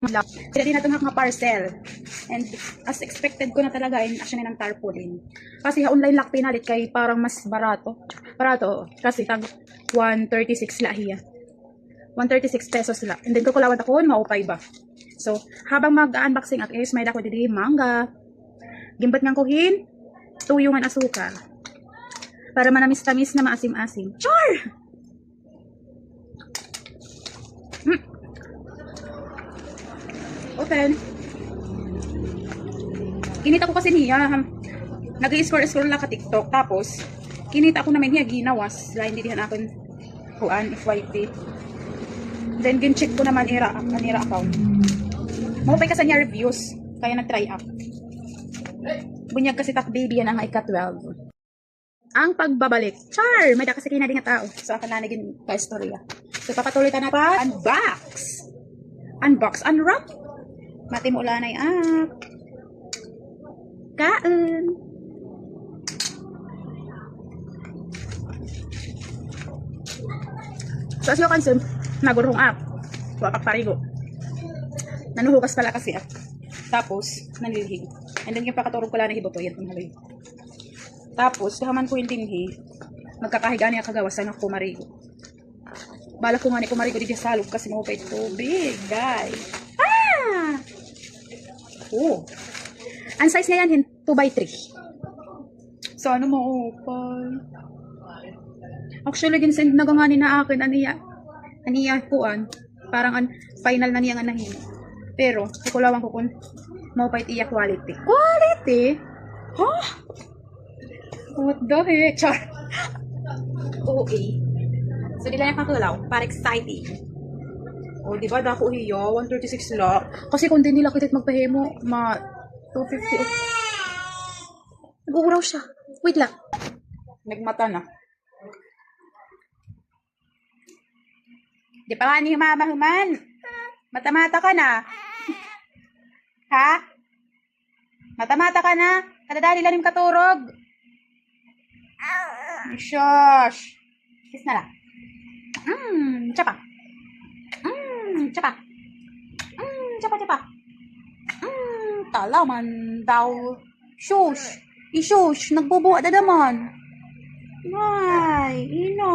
Sila din natin mga parcel. And as expected ko na talaga, asya ng tarpaulin. Kasi online lock pinalit kay parang mas barato. Barato, kasi tag 136 la hiya. 136 pesos la. And then kukulawat ako, maupay ba. So, habang mag-unboxing at is may dako didi mangga. Gimbat ngang kuhin, tuyungan asukar. Para manamis-tamis na maasim-asim. Char! Open. Kinita ko kasi niya. Nag-i-scroll lang ka TikTok. Tapos, kinita ko naman niya ginawas. Dahil hindi dihan akong kuan, FYP. Then, gin-check ko naman ira account. Mapay kasi niya reviews. Kaya nag-try up. Bunyag kasi tak baby yan ang ika-12. Ang pagbabalik. Char! May da kasi kinadi nga tao. So, akan na naging ka-istorya. So, papatuloy ta na pa. Unbox! Unbox, unwrap. Mati mo ulanay up. Kaan. So, as you can see, nagurong up. Wapak parigo. Nanuhukas pala kasi up. Tapos, nanlilhig. And then, yung pakaturog ko lang na hibo to. Yan, panghalay. Tapos, kahaman ko yung dinhi. Magkakahiga niya kagawasan ako marigo. Bala ko nga ni kumarigo dito sa salog kasi mo pa ito tubig, guys. Ah! Oh. Ang size niya yan, 2x3. So, ano mo, upal. Actually, ginsend na nga ni na akin, aniya kuan. Parang final na niya nga nahin. Pero, kukulawan ko kung maupay iya quality. Quality? Huh? What the heck? Char. OA. So, di lang yung kakulaw. Para exciting. O, di ba? Dako hiyo. 136 la. Kasi kung di nila kitit magpahimo, 250. Nag-uuraw siya. Wait lang. Nagmata na. Di pa nga ni human. Mata-mata ka na. Ha? Mata-mata ka na. Kadadali lang yung katurog. Shush. Kiss na lang. Tsapa. Tsapa. Tsapa. Tala man daw. Shush. Ishush. Nagbubuwa na naman. Ay, ino.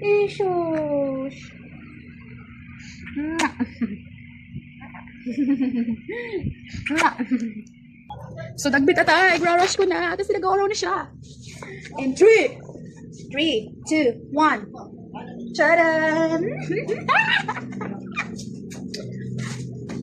Ishush. So, nagbit ata. Igra-rush ko na. Kasi nag-ouraw na siya. And 3, 2, 1. Tadam!